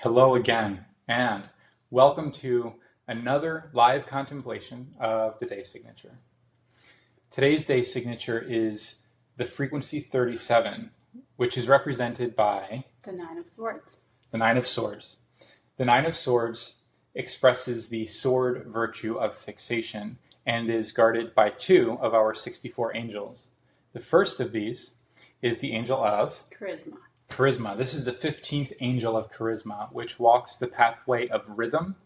Hello again, and welcome to another live contemplation of the day signature. Today's day signature is the frequency 37, which is represented by the Nine of Swords. The Nine of Swords. The Nine of Swords expresses the sword virtue of fixation and is guarded by two of our 64 angels. The first of these is the angel of Charisma. Charisma. This is the 15th angel of charisma, which walks the pathway of rhythm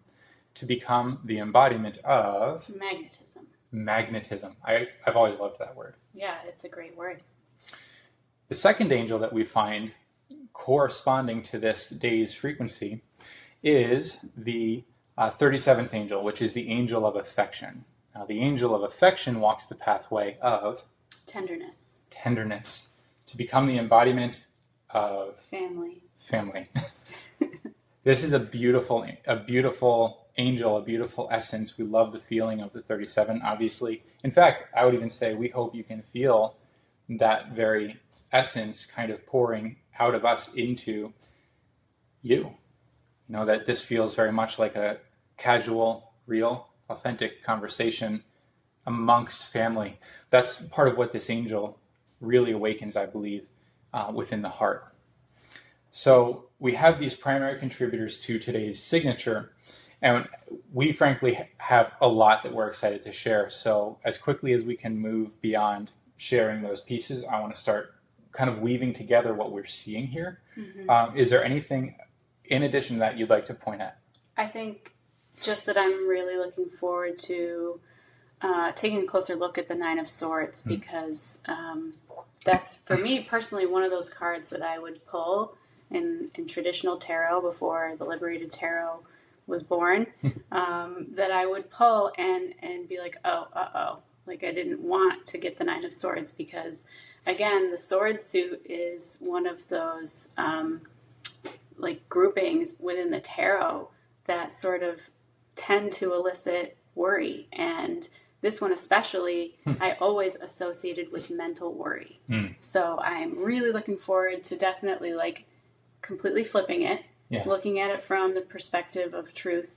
to become the embodiment of Magnetism. Magnetism. I've always loved that word. Yeah, it's a great word. The second angel that we find corresponding to this day's frequency is the 37th angel, which is the angel of affection. Now, the angel of affection walks the pathway of Tenderness. Tenderness to become the embodiment of Family. This is a beautiful angel, a beautiful essence. We love the feeling of the 37, obviously. In fact, I would even say we hope you can feel that very essence kind of pouring out of us into you. You know, that this feels very much like a casual, real, authentic conversation amongst family. That's part of what this angel really awakens, I believe, within the heart. So we have these primary contributors to today's signature, and we frankly have a lot that we're excited to share. So as quickly as we can move beyond sharing those pieces, I want to start kind of weaving together what we're seeing here. Mm-hmm. Is there anything in addition to that you'd like to point at? I think just that I'm really looking forward to taking a closer look at the Nine of Swords, because that's, for me personally, one of those cards that I would pull in traditional tarot before the Liberated tarot was born, that I would pull and be like, like I didn't want to get the Nine of Swords, because again, the sword suit is one of those like groupings within the tarot that sort of tend to elicit worry, and this one especially, I always associated with mental worry. So I'm really looking forward to definitely like completely flipping it, looking at it from the perspective of truth,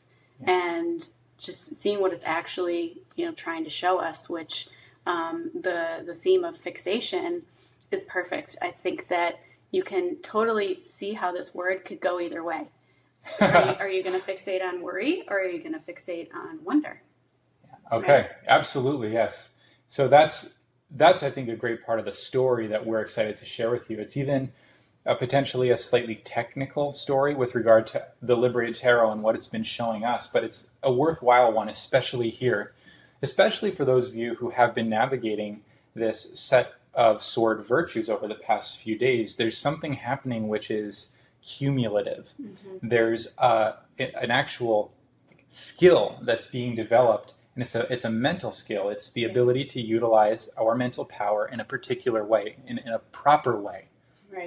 and just seeing what it's actually, trying to show us, which the theme of fixation is perfect. I think that you can totally see how this word could go either way. Are you going to fixate on worry, or are you going to fixate on wonder? Okay, right? Absolutely, yes. So that's I think a great part of the story that we're excited to share with you. It's even potentially a slightly technical story with regard to the Liberated Tarot and what it's been showing us, but it's a worthwhile one, especially here, especially for those of you who have been navigating this set of sword virtues over the past few days. There's something happening which is cumulative. Mm-hmm. There's an actual skill that's being developed, and it's a mental skill. It's the ability to utilize our mental power in a particular way, in a proper way,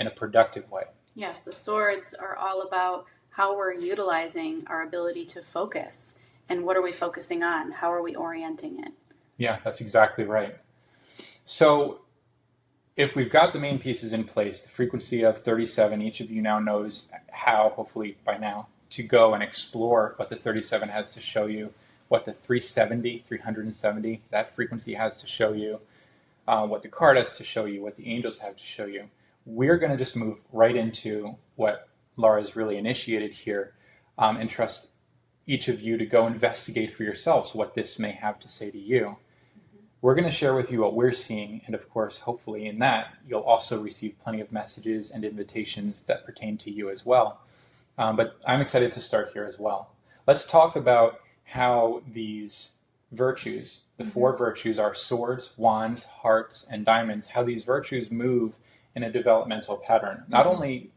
in a productive way. Yes, the swords are all about how we're utilizing our ability to focus, and what are we focusing on? How are we orienting it? Yeah, that's exactly right. So if we've got the main pieces in place, the frequency of 37, each of you now knows how, hopefully by now, to go and explore what the 37 has to show you, what the 370, that frequency has to show you, what the card has to show you, what the angels have to show you. We're going to just move right into what Laura's really initiated here, and trust each of you to go investigate for yourselves what this may have to say to you. We're going to share with you what we're seeing, and of course, hopefully in that, you'll also receive plenty of messages and invitations that pertain to you as well. But I'm excited to start here as well. Let's talk about how these virtues, the four virtues, are swords, wands, hearts, and diamonds, how these virtues move in a developmental pattern, not only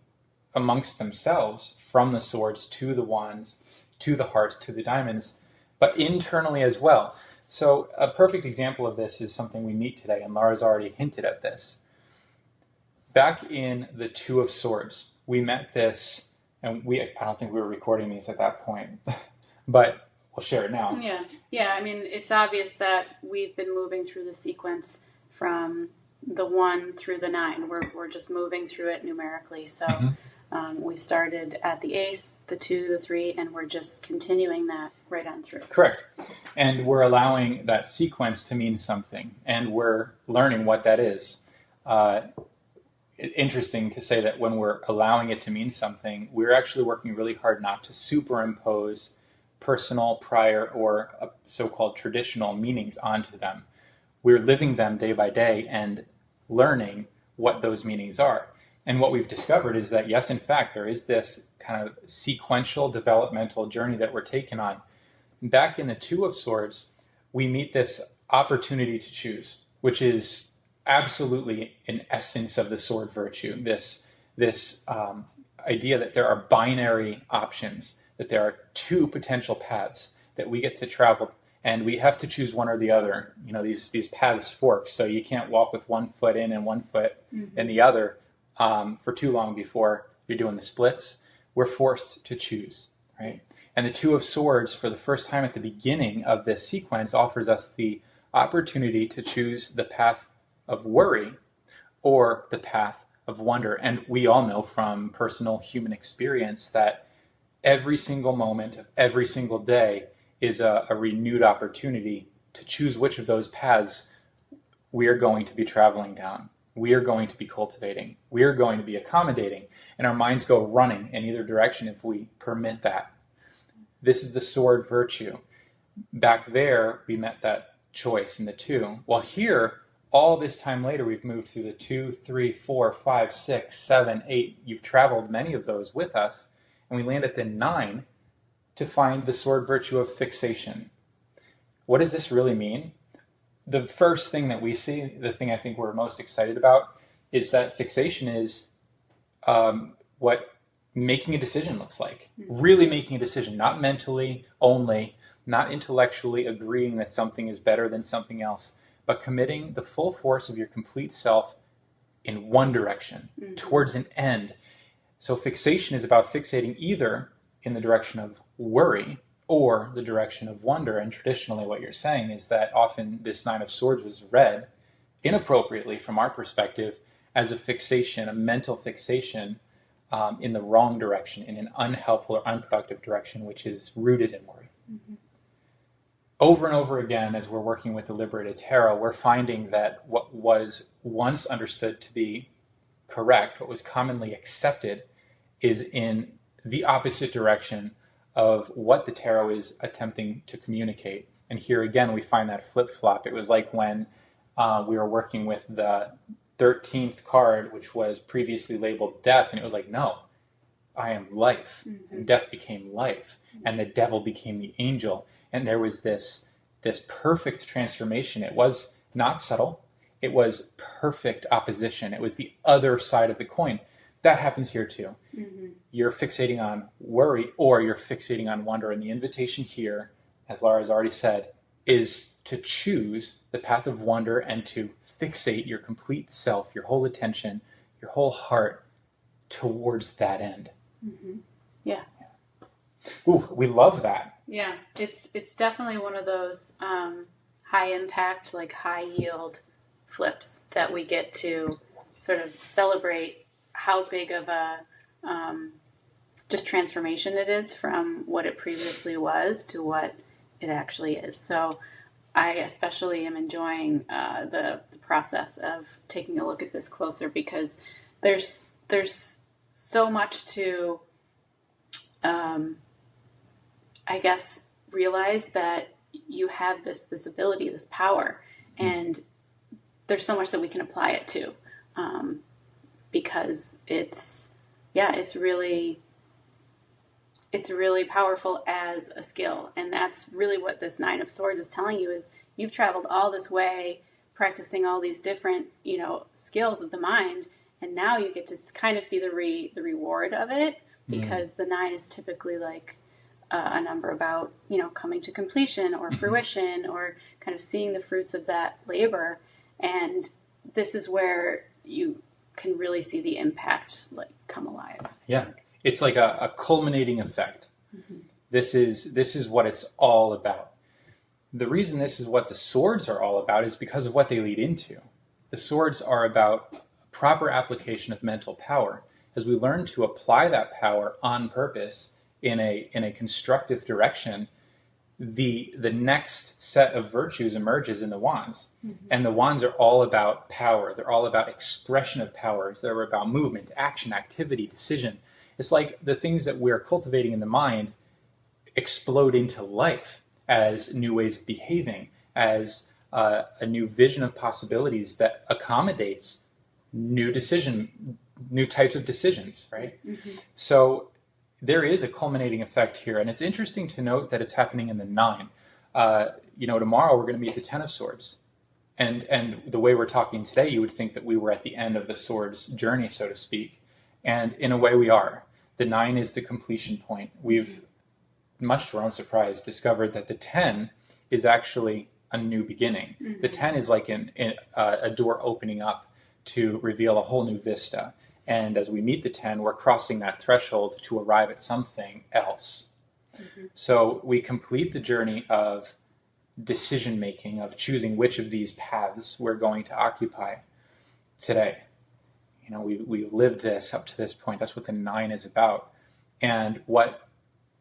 amongst themselves, from the swords to the wands, to the hearts, to the diamonds, but internally as well. So a perfect example of this is something we meet today, and Laura's already hinted at this. Back in the Two of Swords, we met this, and I don't think we were recording these at that point, but we'll share it now. Yeah. I mean, it's obvious that we've been moving through the sequence from the 1 through the 9. We're just moving through it numerically. So We started at the ace, the 2, the 3, and we're just continuing that right on through. Correct. And we're allowing that sequence to mean something, and we're learning what that is. Interesting to say that when we're allowing it to mean something, we're actually working really hard not to superimpose personal, prior, or so-called traditional meanings onto them. We're living them day by day and learning what those meanings are. And what we've discovered is that, yes, in fact, there is this kind of sequential developmental journey that we're taking on. Back in the 2 of Swords, we meet this opportunity to choose, which is absolutely an essence of the sword virtue. This idea that there are binary options, that there are 2 potential paths that we get to travel, and we have to choose one or the other. You know, these paths fork, so you can't walk with one foot in and one foot in the other for too long before you're doing the splits. We're forced to choose, right? And the 2 of Swords, for the first time at the beginning of this sequence, offers us the opportunity to choose the path of worry or the path of wonder. And we all know from personal human experience that every single moment of every single day is a renewed opportunity to choose which of those paths we are going to be traveling down. We are going to be cultivating. We are going to be accommodating. And our minds go running in either direction if we permit that. This is the sword virtue. Back there, we met that choice in the 2. While here, all this time later, we've moved through the 2, 3, 4, 5, 6, 7, 8. You've traveled many of those with us. And we land at the 9 to find the sword virtue of fixation. What does this really mean? The first thing that we see, the thing I think we're most excited about, is that fixation is what making a decision looks like. Really making a decision, not mentally only, not intellectually agreeing that something is better than something else, but committing the full force of your complete self in one direction, towards an end. So fixation is about fixating either in the direction of worry or the direction of wonder. And traditionally what you're saying is that often this 9 of Swords was read inappropriately from our perspective as a fixation, a mental fixation in the wrong direction, in an unhelpful or unproductive direction, which is rooted in worry. Over and over again, as we're working with the Liberated Tarot, we're finding that what was once understood to be correct, what was commonly accepted, is in the opposite direction of what the tarot is attempting to communicate. And here again, we find that flip-flop. It was like when we were working with the 13th card, which was previously labeled death, and it was like, no, I am life. And death became life, and the devil became the angel. And there was this perfect transformation. It was not subtle. It was perfect opposition. It was the other side of the coin. That happens here too. You're fixating on worry or you're fixating on wonder. And the invitation here, as Laura has already said, is to choose the path of wonder and to fixate your complete self, your whole attention, your whole heart towards that end. Yeah. Ooh, we love that. Yeah, it's definitely one of those high impact, like high yield flips that we get to sort of celebrate how big of a just transformation it is from what it previously was to what it actually is. So I especially am enjoying the process of taking a look at this closer, because there's so much to I guess realize that you have this ability, this power, and there's so much that we can apply it to, because it's really powerful as a skill. And that's really what this 9 of Swords is telling you, is you've traveled all this way practicing all these different, skills of the mind, and now you get to kind of see the reward of it, because the 9 is typically like a number about, coming to completion or fruition, or kind of seeing the fruits of that labor. And this is where you can really see the impact come alive. Yeah. It's like a culminating effect. This is what it's all about. The reason this is what the swords are all about is because of what they lead into. The swords are about proper application of mental power. as we learn to apply that power on purpose in a constructive direction, the next set of virtues emerges in the wands. And the wands are all about power. They're all about expression of powers. They're about movement, action, activity, decision. It's like the things that we're cultivating in the mind explode into life as new ways of behaving, as a new vision of possibilities that accommodates new types of decisions, right? So there is a culminating effect here, and it's interesting to note that it's happening in the 9. Tomorrow we're going to meet the 10 of Swords, and the way we're talking today, you would think that we were at the end of the Swords journey, so to speak, and in a way we are. The 9 is the completion point. We've, much to our own surprise, discovered that the 10 is actually a new beginning. The 10 is like a door opening up to reveal a whole new vista. And as we meet the 10, we're crossing that threshold to arrive at something else. So we complete the journey of decision making, of choosing which of these paths we're going to occupy today. We've lived this up to this point. That's what the 9 is about. And what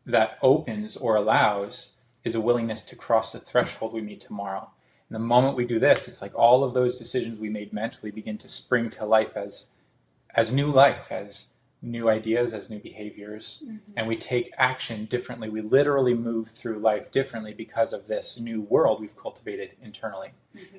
that opens or allows is a willingness to cross the threshold we meet tomorrow. And the moment we do this, it's like all of those decisions we made mentally begin to spring to life as new life, as new ideas, as new behaviors. And we take action differently. We literally move through life differently because of this new world we've cultivated internally.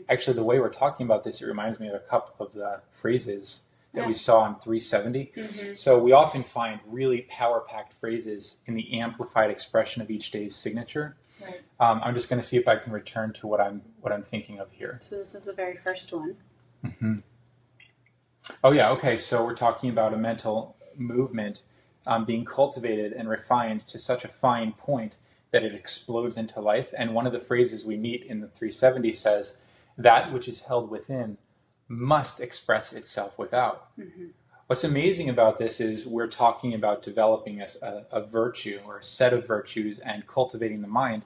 Actually, the way we're talking about this, it reminds me of a couple of the phrases that we saw in 370. So we often find really power-packed phrases in the amplified expression of each day's signature. Right. I'm just going to see if I can return to what I'm thinking of here. So this is the very first one. Oh yeah, okay. So we're talking about a mental movement being cultivated and refined to such a fine point that it explodes into life. And one of the phrases we meet in the 370 says, "That which is held within must express itself without." What's amazing about this is we're talking about developing a virtue or a set of virtues and cultivating the mind.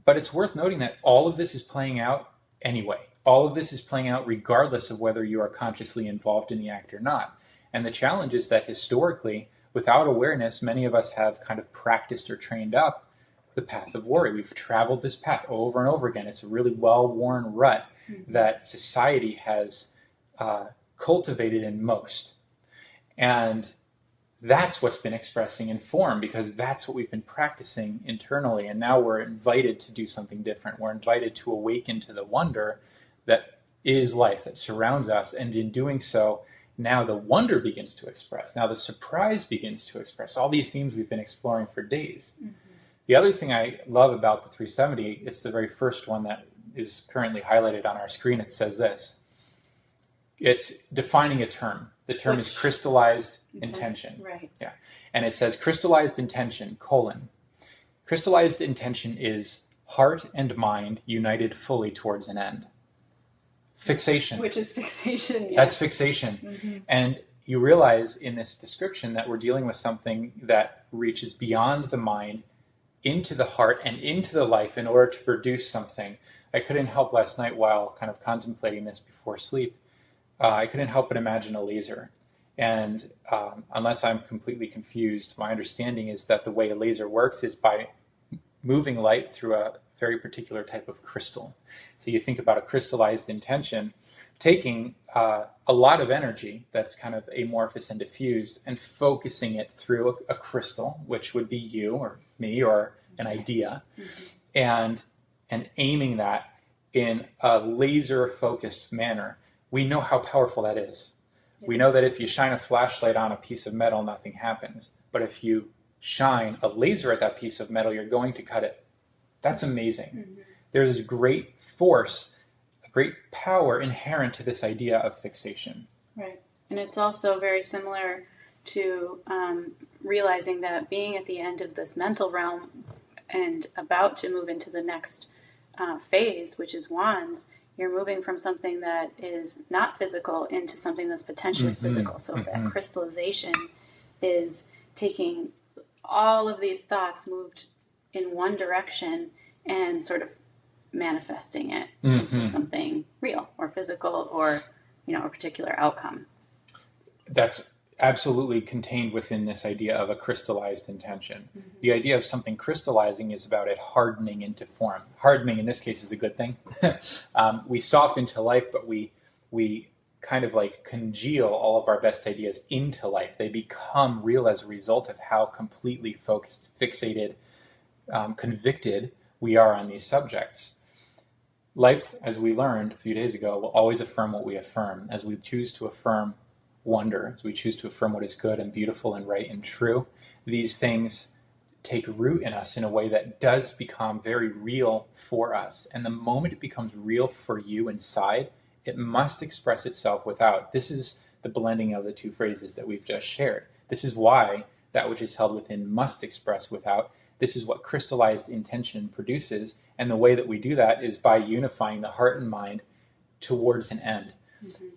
But it's worth noting that all of this is playing out anyway. All of this is playing out regardless of whether you are consciously involved in the act or not. And the challenge is that historically, without awareness, many of us have kind of practiced or trained up the path of worry. We've traveled this path over and over again. It's a really well-worn rut that society has cultivated in most. And that's what's been expressing in form, because that's what we've been practicing internally. And now we're invited to do something different. We're invited to awaken to the wonder that is life, that surrounds us. And in doing so, now the wonder begins to express. Now the surprise begins to express. All these themes we've been exploring for days. The other thing I love about the 370, it's the very first one that is currently highlighted on our screen. It says this. It's defining a term. The term is crystallized intention. Right. Yeah. And it says crystallized intention, : crystallized intention is heart and mind united fully towards an end. Fixation. Which is fixation, yes. That's fixation. And you realize in this description that we're dealing with something that reaches beyond the mind into the heart and into the life in order to produce something. I couldn't help last night while kind of contemplating this before sleep. I couldn't help but imagine a laser. And unless I'm completely confused, my understanding is that the way a laser works is by moving light through a very particular type of crystal. So you think about a crystallized intention, taking a lot of energy that's kind of amorphous and diffused and focusing it through a crystal, which would be you or me or an idea, and aiming that in a laser-focused manner. We know how powerful that is. We know that if you shine a flashlight on a piece of metal, nothing happens. But if you shine a laser at that piece of metal, you're going to cut it. That's amazing. There's a great force, a great power inherent to this idea of fixation. Right. And it's also very similar to realizing that being at the end of this mental realm and about to move into the next phase, which is wands, you're moving from something that is not physical into something that's potentially physical. So that crystallization is taking all of these thoughts moved in one direction and sort of manifesting it into something real or physical or, a particular outcome. That's absolutely contained within this idea of a crystallized intention. The idea of something crystallizing is about it hardening into form. Hardening in this case is a good thing. We soften to life, but we kind of like congeal all of our best ideas into life. They become real as a result of how completely focused, fixated, convicted we are on these subjects. Life, as we learned a few days ago, will always affirm what we affirm. As we choose to affirm wonder, as we choose to affirm what is good and beautiful and right and true, these things take root in us in a way that does become very real for us. And the moment it becomes real for you inside, it must express itself without. This is the blending of the two phrases that we've just shared. This is why that which is held within must express without. This is what crystallized intention produces. And the way that we do that is by unifying the heart and mind towards an end.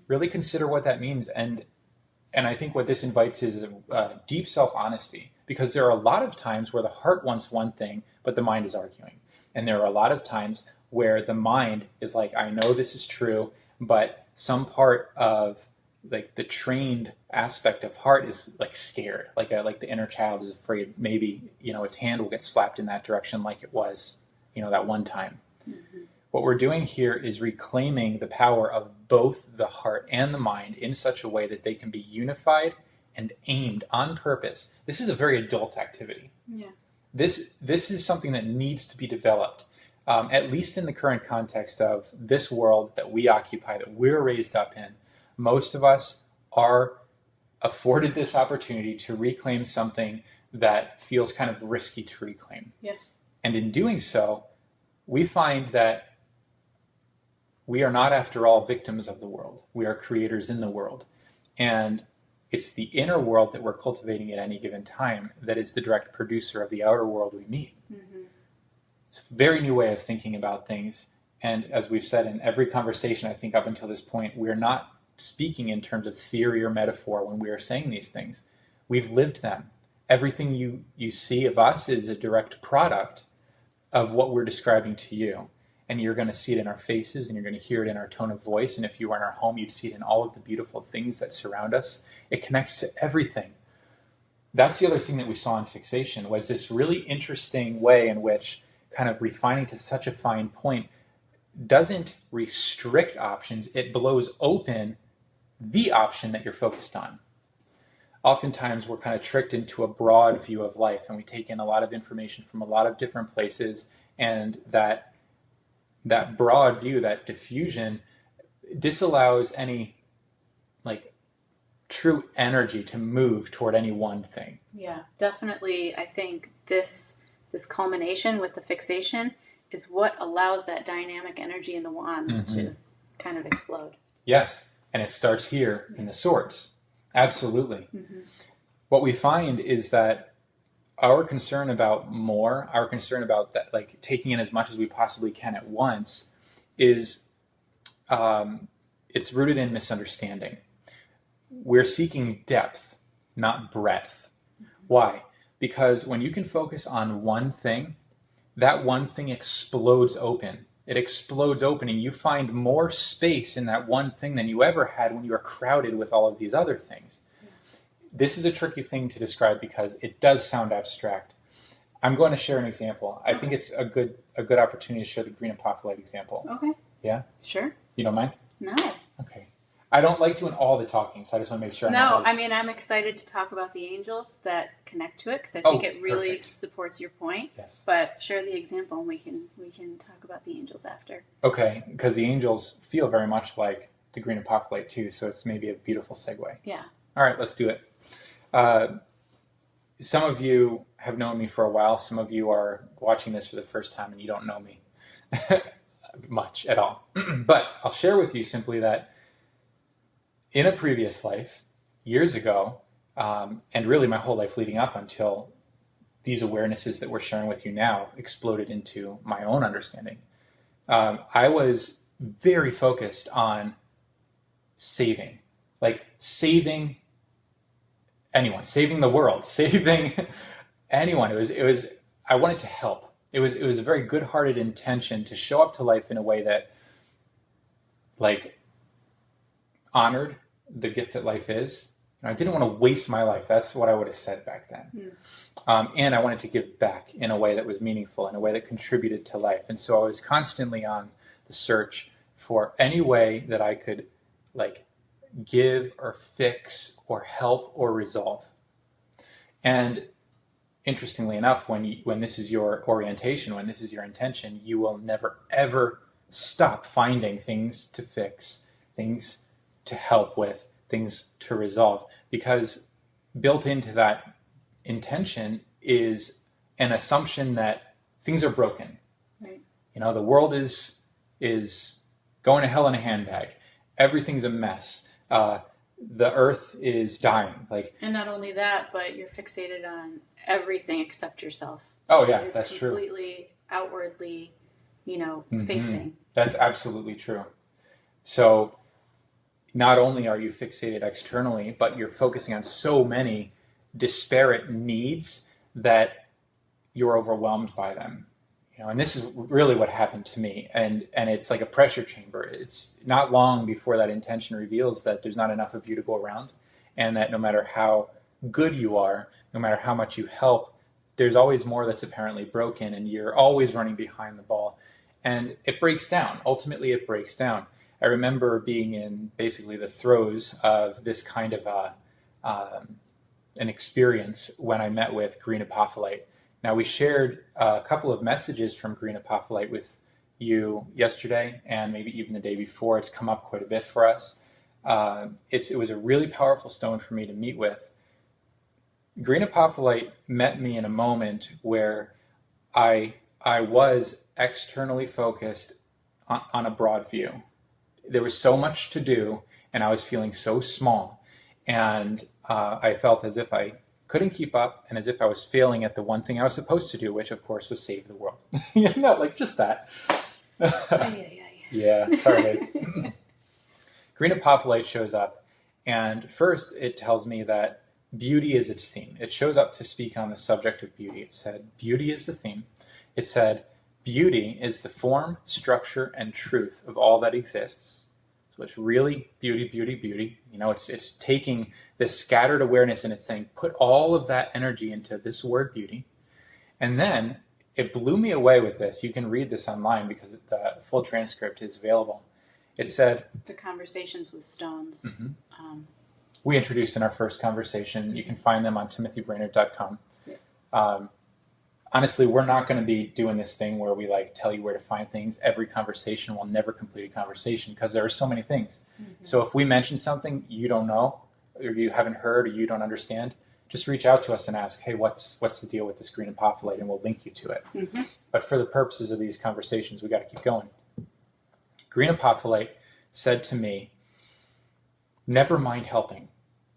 Really consider what that means. And I think what this invites is a deep self-honesty, because there are a lot of times where the heart wants one thing, but the mind is arguing. And there are a lot of times where the mind is like, I know this is true, but some part of like the trained aspect of heart is like scared, like the inner child is afraid maybe, its hand will get slapped in that direction like it was, that one time. What we're doing here is reclaiming the power of both the heart and the mind in such a way that they can be unified and aimed on purpose. This is a very adult activity. Yeah. This is something that needs to be developed, at least in the current context of this world that we occupy, that we're raised up in. Most of us are afforded this opportunity to reclaim something that feels kind of risky to reclaim. Yes. And in doing so, we find that we are not, after all, victims of the world. We are creators in the world. And it's the inner world that we're cultivating at any given time that is the direct producer of the outer world we meet. It's a very new way of thinking about things. And as we've said in every conversation, I think up until this point, we're not speaking in terms of theory or metaphor when we are saying these things. We've lived them. Everything you see of us is a direct product of what we're describing to you. And you're going to see it in our faces, and you're going to hear it in our tone of voice. And if you were in our home, you'd see it in all of the beautiful things that surround us. It connects to everything. That's the other thing that we saw in Fixation, was this really interesting way in which kind of refining to such a fine point doesn't restrict options. It blows open the option that you're focused on. Oftentimes, we're kind of tricked into a broad view of life, and we take in a lot of information from a lot of different places, and that broad view, that diffusion, disallows any like true energy to move toward any one thing. Yeah, definitely. I think this culmination with the fixation is what allows that dynamic energy in the wands to kind of explode. Yes, and it starts here in the swords. Absolutely. What we find is that our concern about more, our concern about that, like taking in as much as we possibly can at once, is it's rooted in misunderstanding. We're seeking depth, not breadth. Why? Because when you can focus on one thing, that one thing explodes open. It explodes open, and you find more space in that one thing than you ever had when you were crowded with all of these other things. This is a tricky thing to describe because it does sound abstract. I'm going to share an example. I think it's a good opportunity to share the green apophyllite example. Okay. Yeah? Sure. You don't mind? No. Okay. I don't like doing all the talking, so I just want to make sure. I'm excited to talk about the angels that connect to it, because I think it really supports your point. Yes. But share the example, and we can talk about the angels after. Okay, because the angels feel very much like the green apophyllite too, so it's maybe a beautiful segue. Yeah. All right, let's do it. Some of you have known me for a while. Some of you are watching this for the first time and you don't know me much at all. But I'll share with you simply that in a previous life, years ago, and really my whole life leading up until these awarenesses that we're sharing with you now exploded into my own understanding, I was very focused on saving anyone, saving the world, saving anyone. It was I wanted to help. It was a very good-hearted intention to show up to life in a way that like honored the gift that life is And I didn't want to waste my life. That's what I would have said back then. And I wanted to give back in a way that was meaningful, in a way that contributed to life. And so I was constantly on the search for any way that I could like give or fix or help or resolve. And interestingly enough, when this is your orientation, when this is your intention, you will never ever stop finding things to fix, things to help with, things to resolve, because built into that intention is an assumption that things are broken. Right. You know, the world is going to hell in a handbag. Everything's a mess. The earth is dying. And not only that, but you're fixated on everything except yourself. Oh yeah, that's true. Completely outwardly, facing. That's absolutely true. So not only are you fixated externally, but you're focusing on so many disparate needs that you're overwhelmed by them. And this is really what happened to me. And it's like a pressure chamber. It's not long before that intention reveals that there's not enough of you to go around, and that no matter how good you are, no matter how much you help, there's always more that's apparently broken, and you're always running behind the ball. And it breaks down. Ultimately, it breaks down. I remember being in basically the throes of this kind of an experience when I met with Green Apophyllite. Now, we shared a couple of messages from Green Apophyllite with you yesterday and maybe even the day before. It's come up quite a bit for us. It was a really powerful stone for me to meet with. Green Apophyllite met me in a moment where I was externally focused on a broad view. There was so much to do, and I was feeling so small. And I felt as if I couldn't keep up, and as if I was failing at the one thing I was supposed to do, which of course was save the world. Just that. Yeah, sorry. Green Apophyllite shows up, and first it tells me that beauty is its theme. It shows up to speak on the subject of beauty. It said, beauty is the theme. It said, beauty is the form, structure, and truth of all that exists. So it's really beauty, beauty, beauty. It's taking this scattered awareness and it's saying, put all of that energy into this word beauty. And then it blew me away with this. You can read this online because the full transcript is available. It said... The Conversations with Stones. Mm-hmm. We introduced in our first conversation. You can find them on timothybrainerd.com. Yeah. Honestly, we're not going to be doing this thing where we tell you where to find things. Every conversation will never complete a conversation because there are so many things. Mm-hmm. So if we mention something you don't know, or you haven't heard, or you don't understand, just reach out to us and ask, hey, what's the deal with this Green Apophyllite? And we'll link you to it. Mm-hmm. But for the purposes of these conversations, we got to keep going. Green Apophyllite said to me, never mind helping,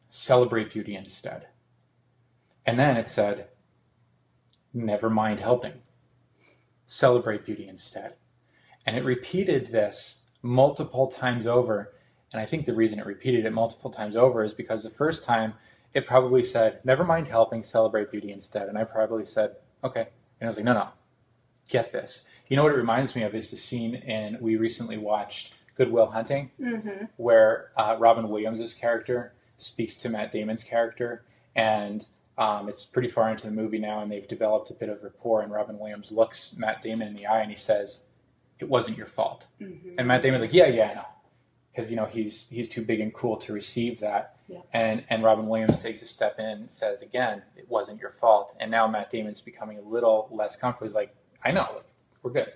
celebrate beauty instead. And then it said, never mind helping, celebrate beauty instead. And it repeated this multiple times over. And I think the reason it repeated it multiple times over is because the first time it probably said, never mind helping, celebrate beauty instead. And I probably said, okay. And I was like, no, get this. You know what it reminds me of is the scene we recently watched Good Will Hunting, mm-hmm. where Robin Williams' character speaks to Matt Damon's character. And it's pretty far into the movie now, and they've developed a bit of rapport, and Robin Williams looks Matt Damon in the eye and he says, it wasn't your fault. Mm-hmm. And Matt Damon's like, yeah, I know. Because, he's too big and cool to receive that. Yeah. And Robin Williams takes a step in and says, again, it wasn't your fault. And now Matt Damon's becoming a little less comfortable. He's like, I know, we're good.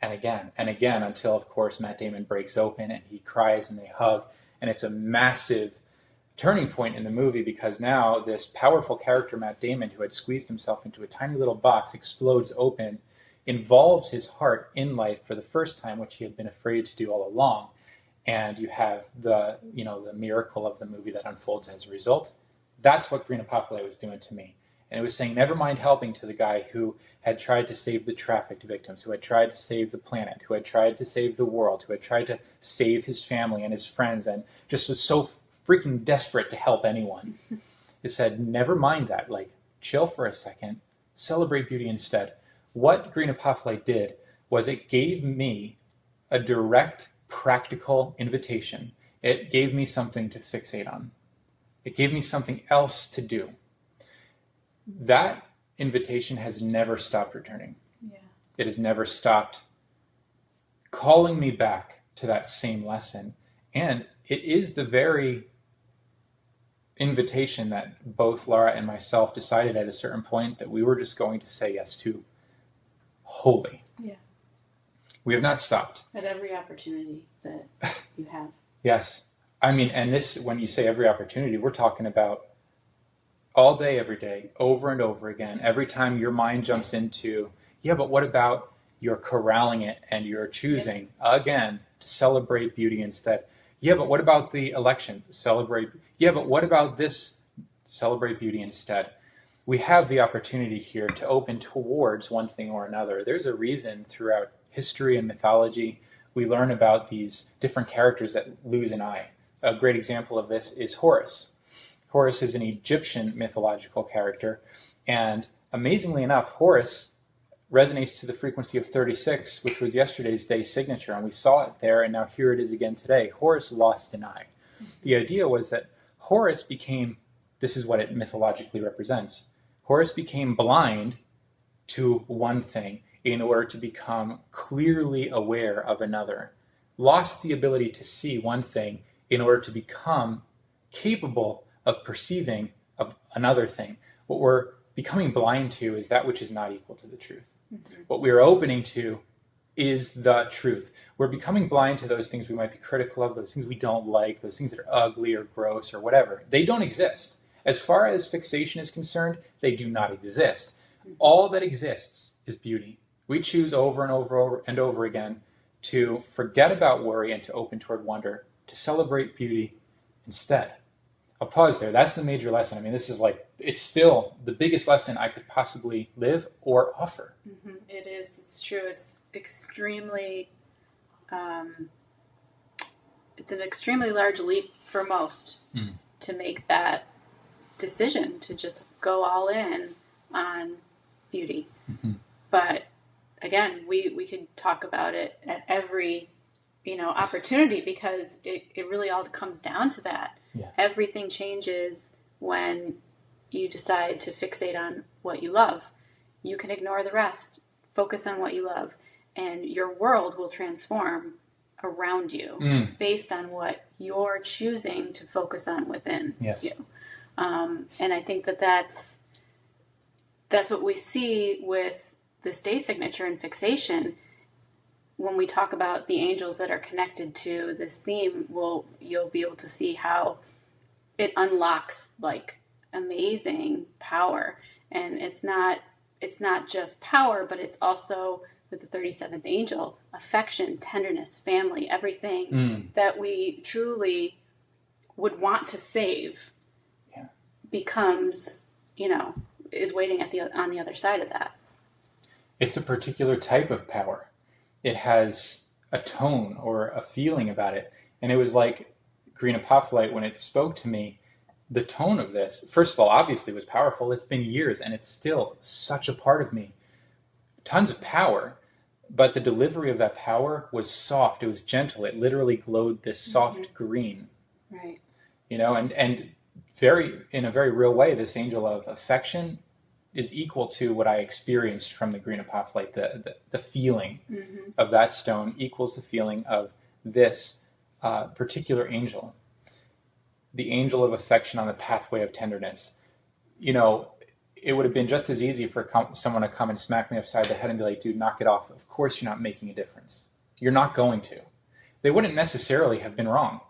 And again, until, of course, Matt Damon breaks open and he cries and they hug. And it's a massive turning point in the movie because now this powerful character, Matt Damon, who had squeezed himself into a tiny little box, explodes open, involves his heart in life for the first time, which he had been afraid to do all along. And you have the miracle of the movie that unfolds as a result. That's what Green Apophyllite was doing to me. And it was saying, never mind helping to the guy who had tried to save the trafficked victims, who had tried to save the planet, who had tried to save the world, who had tried to save his family and his friends, and just was so freaking desperate to help anyone. It said, never mind that. Chill for a second. Celebrate beauty instead. What Green Apophyllite did was it gave me a direct, practical invitation. It gave me something to fixate on. It gave me something else to do. That invitation has never stopped returning. Yeah. It has never stopped calling me back to that same lesson. And it is the very invitation that both Laura and myself decided at a certain point that we were just going to say yes to wholly. Yeah. We have not stopped. At every opportunity that you have. Yes. I mean, and this, when you say every opportunity, we're talking about all day, every day, over and over again. Every time your mind jumps into, yeah, but what about you're corralling it and you're choosing, again, to celebrate beauty instead. Yeah, but what about the election? Celebrate. Yeah, but what about this? Celebrate beauty instead. We have the opportunity here to open towards one thing or another. There's a reason throughout history and mythology we learn about these different characters that lose an eye. A great example of this is Horus. Horus is an Egyptian mythological character, and amazingly enough, Horus resonates to the frequency of 36, which was yesterday's day signature, and we saw it there, and now here it is again today. Horus lost an eye. The idea was that Horus became, this is what it mythologically represents, Horus became blind to one thing in order to become clearly aware of another, lost the ability to see one thing in order to become capable of perceiving of another thing. What we're becoming blind to is that which is not equal to the truth. Mm-hmm. What we are opening to is the truth. We're becoming blind to those things we might be critical of, those things we don't like, those things that are ugly or gross or whatever. They don't exist. As far as fixation is concerned, they do not exist. Mm-hmm. All that exists is beauty. We choose over and over again to forget about worry and to open toward wonder, to celebrate beauty instead. I'll pause there. That's the major lesson. I mean, this is like, it's still the biggest lesson I could possibly live or offer. Mm-hmm. It is. It's true. It's extremely, it's an extremely large leap for most to make that decision to just go all in on beauty. Mm-hmm. But again, we could talk about it at every, opportunity, because it really all comes down to that. Yeah. Everything changes when you decide to fixate on what you love. You can ignore the rest, focus on what you love, and your world will transform around you based on what you're choosing to focus on within you. And I think that's what we see with this day signature and fixation. When we talk about the angels that are connected to this theme, you'll be able to see how it unlocks like amazing power. And it's not just power, but it's also, with the 37th angel, affection, tenderness, family, everything that we truly would want to save becomes, is waiting on the other side of that. It's a particular type of power. It has a tone or a feeling about it. And it was like green apophyllite, when it spoke to me, the tone of this, first of all, obviously was powerful. It's been years and it's still such a part of me. Tons of power, but the delivery of that power was soft. It was gentle. It literally glowed this soft green. Right. And very, in a very real way, this angel of affection is equal to what I experienced from the green apophyllite. The feeling of that stone equals the feeling of this particular angel. The angel of affection on the pathway of tenderness. It would have been just as easy for someone to come and smack me upside the head and be like, dude, knock it off. Of course you're not making a difference. You're not going to. They wouldn't necessarily have been wrong.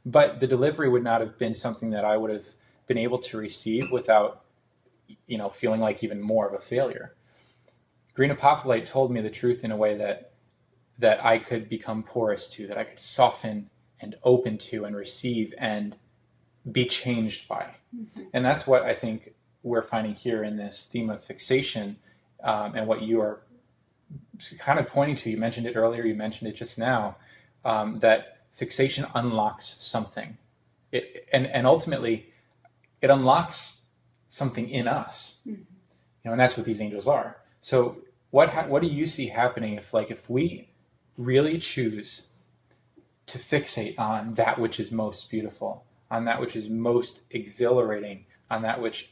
But the delivery would not have been something that I would have been able to receive without, feeling like even more of a failure. Green apophyllite told me the truth in a way that I could become porous to, that I could soften and open to and receive and be changed by. Mm-hmm. And that's what I think we're finding here in this theme of fixation, and what you are kind of pointing to. You mentioned it earlier, you mentioned it just now, that fixation unlocks something. And ultimately, it unlocks something in us. Mm-hmm. And that's what these angels are. So what do you see happening if we really choose to fixate on that which is most beautiful, on that which is most exhilarating, on that which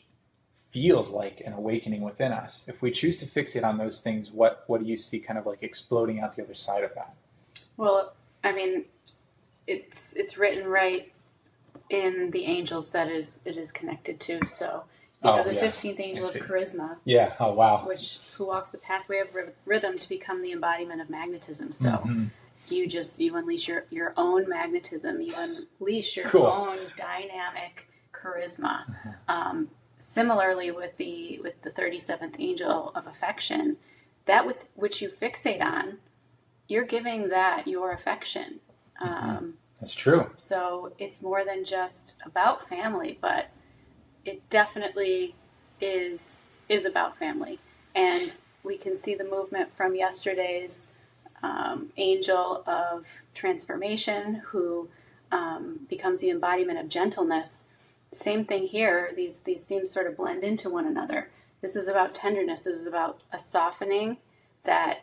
feels like an awakening within us. If we choose to fixate on those things, what do you see kind of like exploding out the other side of that? Well, I mean, it's written right in the angels that it is connected to. So you have the 15th angel of charisma. Yeah. Oh, wow. Who walks the pathway of rhythm to become the embodiment of magnetism. So you unleash your own magnetism. You unleash your own dynamic charisma. Similarly, with the 37th angel of affection, that with which you fixate on, you're giving that your affection. That's true. So it's more than just about family, but it definitely is about family. And we can see the movement from yesterday's angel of transformation, who becomes the embodiment of gentleness. Same thing here. These themes sort of blend into one another. This is about tenderness. This is about a softening that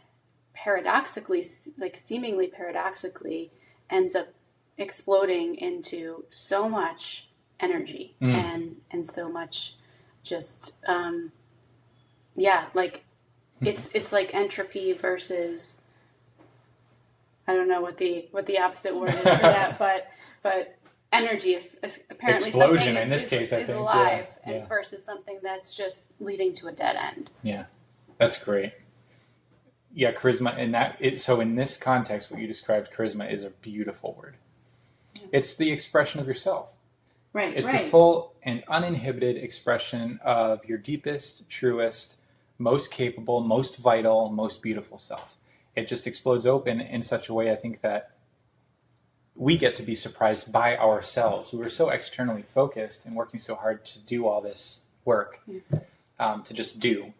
paradoxically, like seemingly paradoxically, ends up exploding into so much energy and so much just like it's like entropy versus, I don't know what the opposite word is for that, but energy, apparently explosion something in this case, I is think, alive versus something that's just leading to a dead end. Yeah, that's great. Yeah, charisma, so in this context, what you described, charisma, is a beautiful word. Yeah. It's the expression of yourself. Right. It's the full and uninhibited expression of your deepest, truest, most capable, most vital, most beautiful self. It just explodes open in such a way, I think, that we get to be surprised by ourselves. We were so externally focused and working so hard to do all this work, to just do,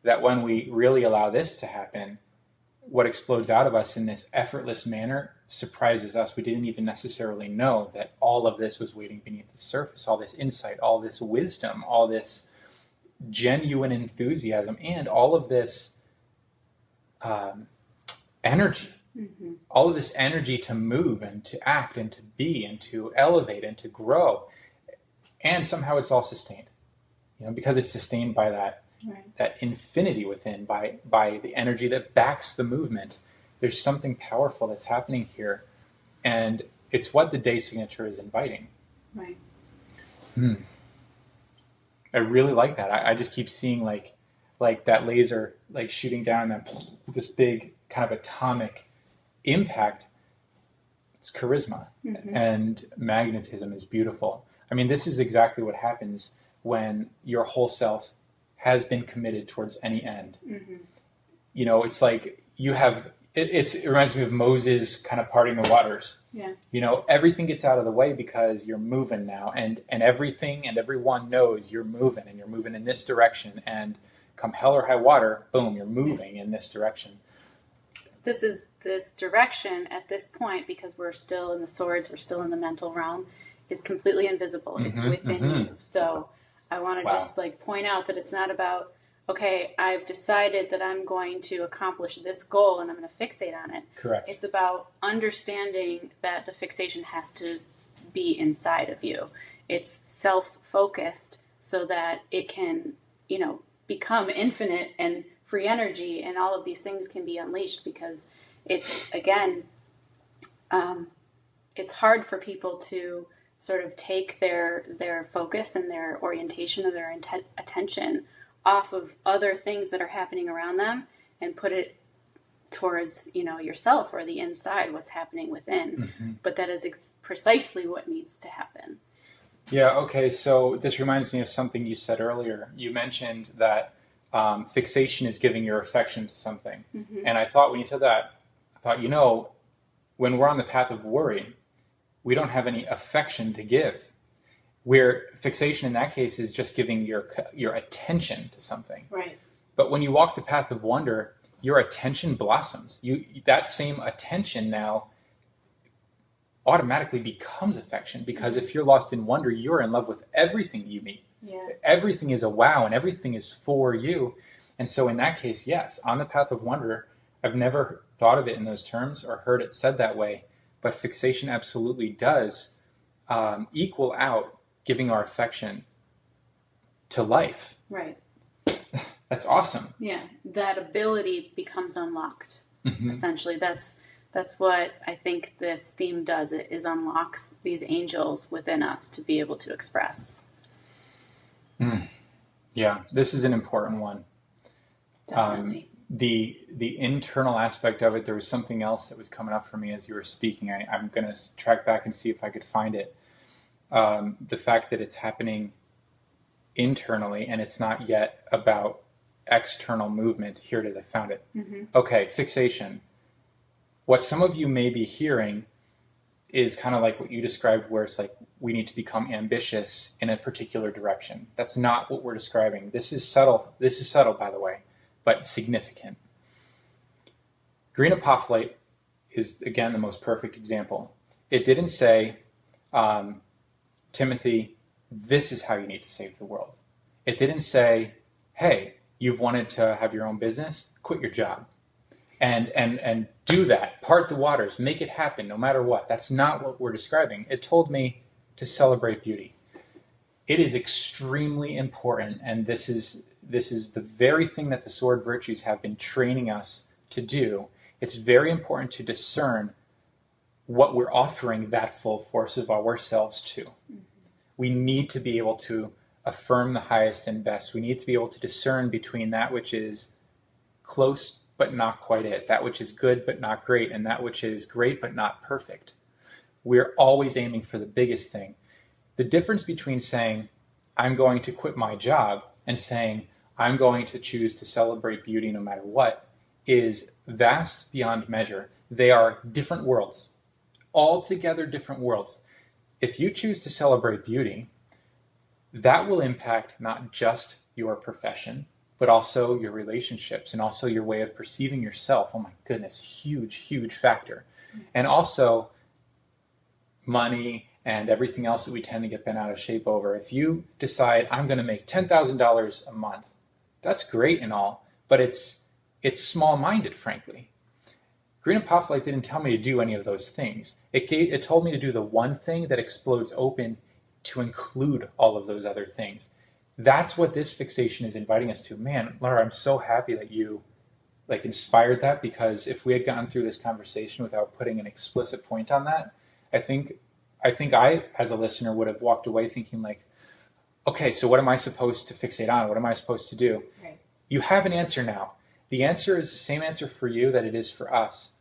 that when we really allow this to happen, what explodes out of us in this effortless manner surprises us. We didn't even necessarily know that all of this was waiting beneath the surface, all this insight, all this wisdom, all this genuine enthusiasm, and all of this energy. All of this energy to move and to act and to be and to elevate and to grow. And somehow it's all sustained, because it's sustained by that infinity within, by the energy that backs the movement. There's something powerful that's happening here, and it's what the day signature is inviting. Right. I really like that. I just keep seeing like that laser like shooting down, and then this big kind of atomic impact. It's charisma, and magnetism is beautiful. I mean, this is exactly what happens when your whole self has been committed towards any end. It's like you have, it reminds me of Moses kind of parting the waters. Yeah. Everything gets out of the way because you're moving now, and everything and everyone knows you're moving, and you're moving in this direction, and come hell or high water, boom, you're moving in this direction. This direction at this point, because we're still in the swords, we're still in the mental realm, is completely invisible. It's within you. So I want to just point out that it's not about, okay, I've decided that I'm going to accomplish this goal and I'm going to fixate on it. Correct. It's about understanding that the fixation has to be inside of you. It's self-focused so that it can, become infinite and free energy, and all of these things can be unleashed, because it's, again, it's hard for people to sort of take their focus and their orientation of their attention off of other things that are happening around them and put it towards, yourself or the inside, what's happening within. But that is precisely what needs to happen. Yeah, okay, so this reminds me of something you said earlier. You mentioned that fixation is giving your affection to something. And I thought when you said that, when we're on the path of worry, we don't have any affection to give. Where fixation in that case is just giving your attention to something. Right. But when you walk the path of wonder, your attention blossoms. That same attention now automatically becomes affection, because if you're lost in wonder, you're in love with everything you meet. Yeah. Everything is a wow, and everything is for you. And so in that case, yes, on the path of wonder, I've never thought of it in those terms or heard it said that way, but fixation absolutely does equal out giving our affection to life. Right. That's awesome. Yeah, that ability becomes unlocked. Mm-hmm. Essentially, that's what I think this theme does. It is unlocks these angels within us to be able to express. Yeah, this is an important one. Definitely. The internal aspect of it, there was something else that was coming up for me as you were speaking. I'm going to track back and see if I could find it. The fact that it's happening internally and it's not yet about external movement. Here it is, I found it. Mm-hmm. Okay, fixation. What some of you may be hearing is kind of like what you described, where it's like we need to become ambitious in a particular direction. That's not what we're describing. This is subtle. This is subtle, by the way, but significant. Green Apophyllite is, again, the most perfect example. It didn't say, Timothy, this is how you need to save the world. It didn't say, hey, you've wanted to have your own business, quit your job. And do that, part the waters, make it happen no matter what. That's not what we're describing. It told me to celebrate beauty. It is extremely important, and this is the very thing that the sword virtues have been training us to do. It's very important to discern what we're offering that full force of ourselves to. Mm-hmm. We need to be able to affirm the highest and best. We need to be able to discern between that which is close but not quite it, that which is good but not great, and that which is great but not perfect. We're always aiming for the biggest thing. The difference between saying, I'm going to quit my job, and saying, I'm going to choose to celebrate beauty no matter what, is vast beyond measure. They are different worlds, altogether different worlds. If you choose to celebrate beauty, that will impact not just your profession, but also your relationships and also your way of perceiving yourself. Oh my goodness, huge, huge factor. And also money and everything else that we tend to get bent out of shape over. If you decide, I'm going to make $10,000 a month, that's great and all, but it's small-minded, frankly. Green Apophyllite didn't tell me to do any of those things. It told me to do the one thing that explodes open to include all of those other things. That's what this fixation is inviting us to. Man, Laura, I'm so happy that you inspired that, because if we had gone through this conversation without putting an explicit point on that, I think I, as a listener, would have walked away thinking like, okay, so what am I supposed to fixate on? What am I supposed to do? Right. You have an answer now. The answer is the same answer for you that it is for us,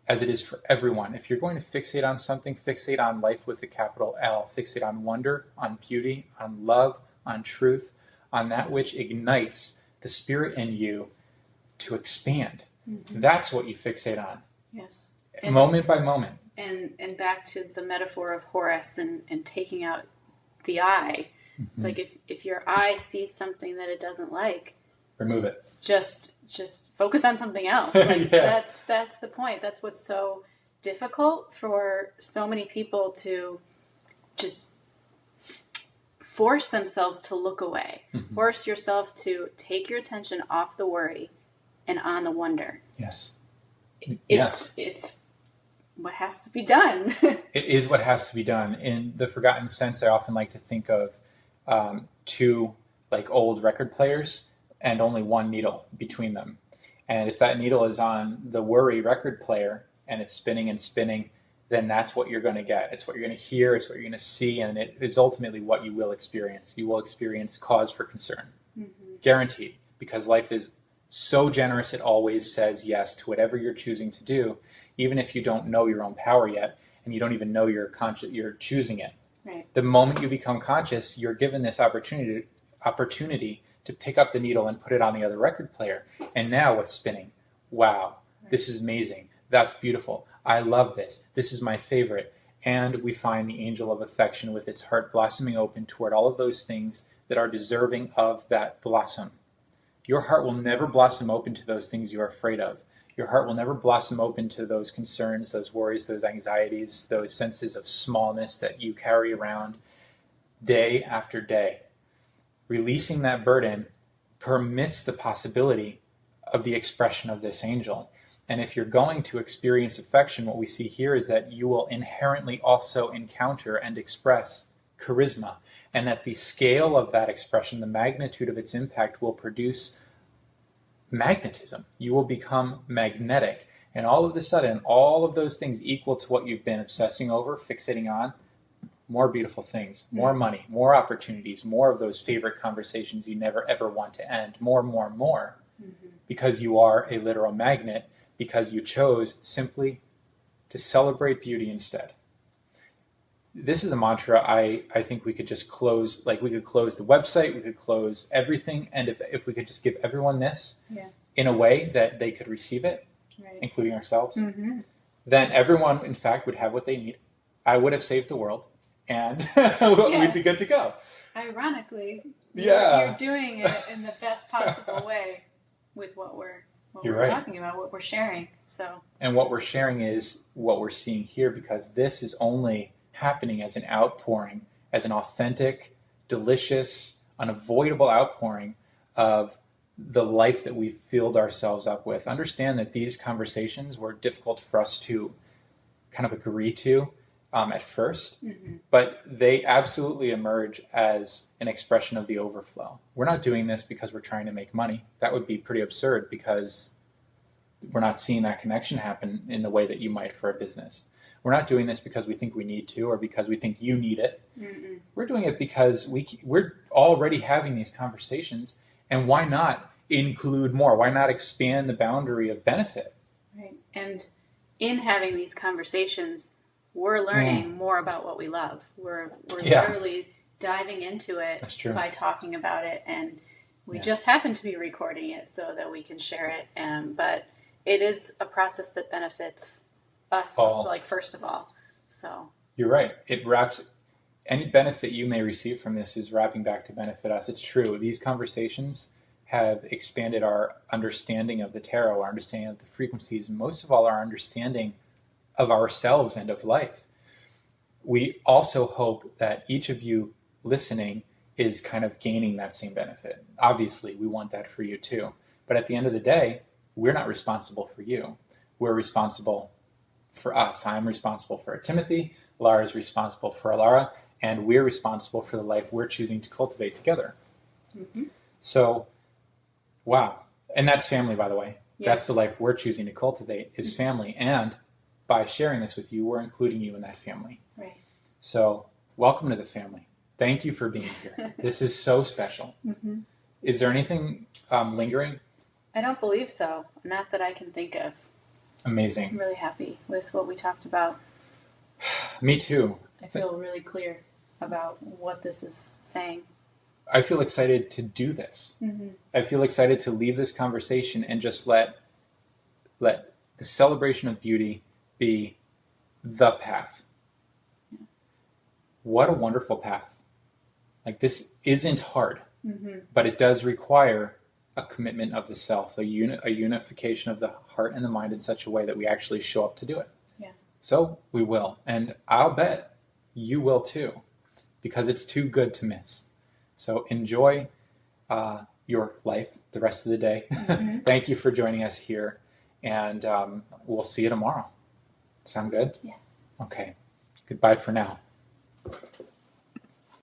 as it is for everyone. If you're going to fixate on something, fixate on life with a capital L. Fixate on wonder, on beauty, on love, on truth, on that which ignites the spirit in you to expand. Mm-hmm. That's what you fixate on. Yes. Moment by moment. And back to the metaphor of Horus and taking out the eye. Mm-hmm. It's like if your eye sees something that it doesn't like, remove it. Just focus on something else. Like, yeah. That's the point. That's what's so difficult for so many people to just force themselves to look away. Mm-hmm. Force yourself to take your attention off the worry and on the wonder. Yes. It's what has to be done. It is what has to be done. In the forgotten sense, I often like to think of two old record players and only one needle between them. And if that needle is on the worry record player and it's spinning and spinning, then that's what you're going to get. It's what you're going to hear. It's what you're going to see. And it is ultimately what you will experience. You will experience cause for concern. Mm-hmm. Guaranteed. Because life is so generous, it always says yes to whatever you're choosing to do, even if you don't know your own power yet, and you don't even know you're choosing it. Right. The moment you become conscious, you're given this opportunity to pick up the needle and put it on the other record player. And now what's spinning? Wow, right. This is amazing. That's beautiful. I love this. This is my favorite. And we find the angel of affection with its heart blossoming open toward all of those things that are deserving of that blossom. Your heart will never blossom open to those things you are afraid of. Your heart will never blossom open to those concerns, those worries, those anxieties, those senses of smallness that you carry around day after day. Releasing that burden permits the possibility of the expression of this angel. And if you're going to experience affection, what we see here is that you will inherently also encounter and express charisma, and that the scale of that expression, the magnitude of its impact, will produce magnetism. You will become magnetic. And all of a sudden, all of those things equal to what you've been obsessing over, fixating on, more beautiful things, more money, more opportunities, more of those favorite conversations you never ever want to end, more, because you are a literal magnet, because you chose simply to celebrate beauty instead. This is a mantra I think we could just close, like we could close the website, we could close everything, and if we could just give everyone this in a way that they could receive it, including ourselves, then everyone, in fact, would have what they need. I would have saved the world, and we'd be good to go. Ironically, you're doing it in the best possible way with what we're talking about, what we're sharing. And what we're sharing is what we're seeing here, because this is only happening as an outpouring, as an authentic, delicious, unavoidable outpouring of the life that we've filled ourselves up with. Understand that these conversations were difficult for us to kind of agree to at first, but they absolutely emerge as an expression of the overflow. We're not doing this because we're trying to make money. That would be pretty absurd, because we're not seeing that connection happen in the way that you might for a business. We're not doing this because we think we need to, or because we think you need it. We're doing it because we're already having these conversations, and why not include more? Why not expand the boundary of benefit? Right. And in having these conversations, we're learning more about what we love. We're literally diving into it by talking about it, and we just happen to be recording it so that we can share it. But it is a process that benefits us, first of all. So you're right. It wraps. Any benefit you may receive from this is wrapping back to benefit us. It's true. These conversations have expanded our understanding of the tarot, our understanding of the frequencies, and most of all, our understanding of ourselves and of life. We also hope that each of you listening is kind of gaining that same benefit. Obviously, we want that for you too. But at the end of the day, we're not responsible for you. We're responsible for us. I'm responsible for Timothy. Lara is responsible for Alara. And we're responsible for the life we're choosing to cultivate together. So, wow. And that's family, by the way. That's the life we're choosing to cultivate, is family. And by sharing this with you, we're including you in that family. Right. So, welcome to the family. Thank you for being here. This is so special. Is there anything lingering? I don't believe so. Not that I can think of. Amazing. I'm really happy with what we talked about. Me too. I feel really clear about what this is saying. I feel excited to do this. I feel excited to leave this conversation and just let the celebration of beauty be the path. What a wonderful path. Like, this isn't hard, but it does require a commitment of the self, a unification of the heart and the mind in such a way that we actually show up to do it. So we will. And I'll bet you will too, because it's too good to miss. So enjoy your life the rest of the day. Thank you for joining us here. And we'll see you tomorrow. Sound good? Yeah. Okay. Goodbye for now.